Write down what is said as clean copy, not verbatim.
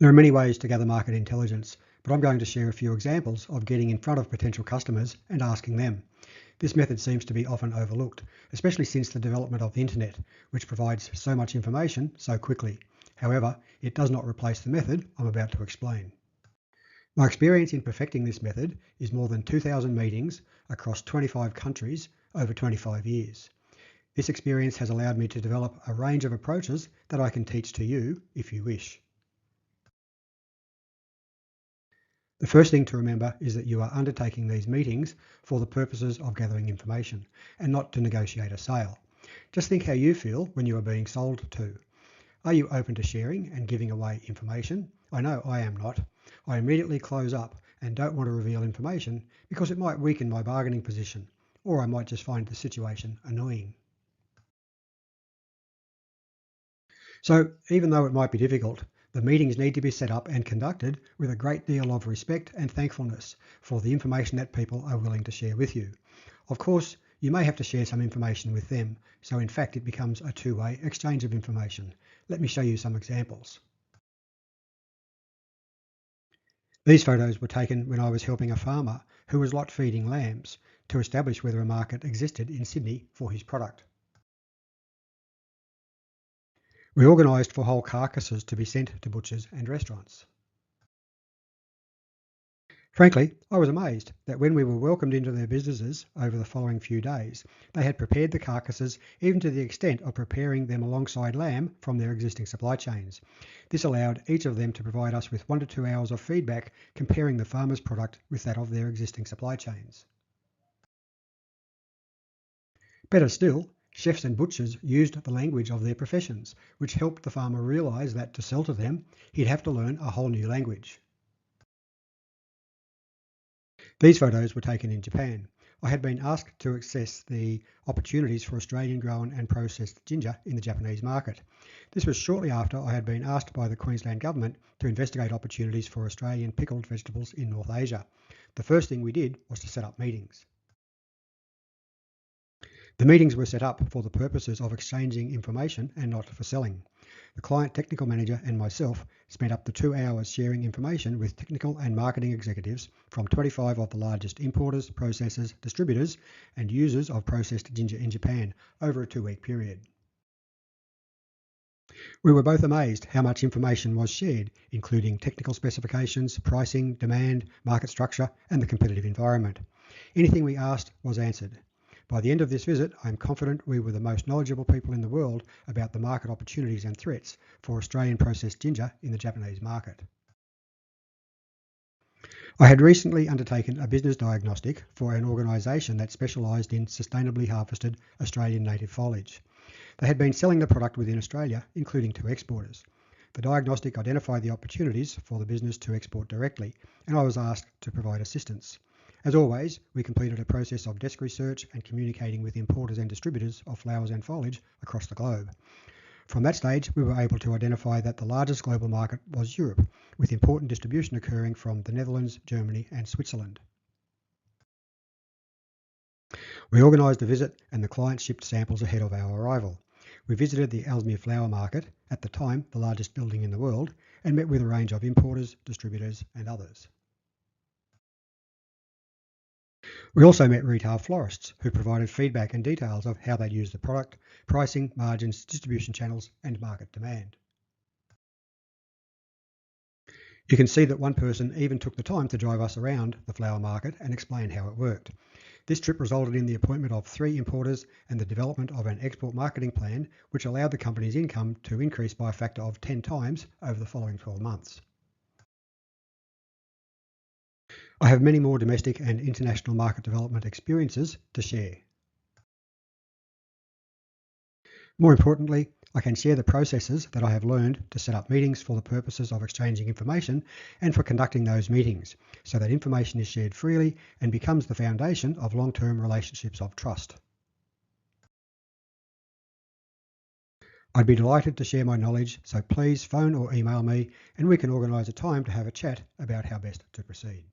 There are many ways to gather market intelligence, but I'm going to share a few examples of getting in front of potential customers and asking them. This method seems to be often overlooked, especially since the development of the internet, which provides so much information so quickly. However, it does not replace the method I'm about to explain. My experience in perfecting this method is more than 2,000 meetings across 25 countries over 25 years. This experience has allowed me to develop a range of approaches that I can teach to you if you wish. The first thing to remember is that you are undertaking these meetings for the purposes of gathering information and not to negotiate a sale. Just think how you feel when you are being sold to. Are you open to sharing and giving away information? I know I am not. I immediately close up and don't want to reveal information because it might weaken my bargaining position, or I might just find the situation annoying. So even though it might be difficult, the meetings need to be set up and conducted with a great deal of respect and thankfulness for the information that people are willing to share with you. Of course, you may have to share some information with them, so in fact it becomes a two-way exchange of information. Let me show you some examples. These photos were taken when I was helping a farmer who was lot feeding lambs to establish whether a market existed in Sydney for his product. We organised for whole carcasses to be sent to butchers and restaurants. Frankly, I was amazed that when we were welcomed into their businesses over the following few days, they had prepared the carcasses even to the extent of preparing them alongside lamb from their existing supply chains. This allowed each of them to provide us with 1 to 2 hours of feedback comparing the farmer's product with that of their existing supply chains. Better still, chefs and butchers used the language of their professions, which helped the farmer realise that to sell to them, he'd have to learn a whole new language. These photos were taken in Japan. I had been asked to assess the opportunities for Australian grown and processed ginger in the Japanese market. This was shortly after I had been asked by the Queensland Government to investigate opportunities for Australian pickled vegetables in North Asia. The first thing we did was to set up meetings. The meetings were set up for the purposes of exchanging information and not for selling. The client technical manager and myself spent up to 2 hours sharing information with technical and marketing executives from 25 of the largest importers, processors, distributors, and users of processed ginger in Japan over a 2-week period. We were both amazed how much information was shared, including technical specifications, pricing, demand, market structure, and the competitive environment. Anything we asked was answered. By the end of this visit, I am confident we were the most knowledgeable people in the world about the market opportunities and threats for Australian processed ginger in the Japanese market. I had recently undertaken a business diagnostic for an organisation that specialised in sustainably harvested Australian native foliage. They had been selling the product within Australia, including to exporters. The diagnostic identified the opportunities for the business to export directly, and I was asked to provide assistance. As always, we completed a process of desk research and communicating with importers and distributors of flowers and foliage across the globe. From that stage, we were able to identify that the largest global market was Europe, with important distribution occurring from the Netherlands, Germany, and Switzerland. We organised a visit and the client shipped samples ahead of our arrival. We visited the Ellesmere Flower Market, at the time the largest building in the world, and met with a range of importers, distributors, and others. We also met retail florists who provided feedback and details of how they'd use the product, pricing, margins, distribution channels, and market demand. You can see that one person even took the time to drive us around the flower market and explain how it worked. This trip resulted in the appointment of 3 importers and the development of an export marketing plan, which allowed the company's income to increase by a factor of 10 times over the following 12 months. I have many more domestic and international market development experiences to share. More importantly, I can share the processes that I have learned to set up meetings for the purposes of exchanging information and for conducting those meetings, so that information is shared freely and becomes the foundation of long-term relationships of trust. I'd be delighted to share my knowledge, so please phone or email me and we can organise a time to have a chat about how best to proceed.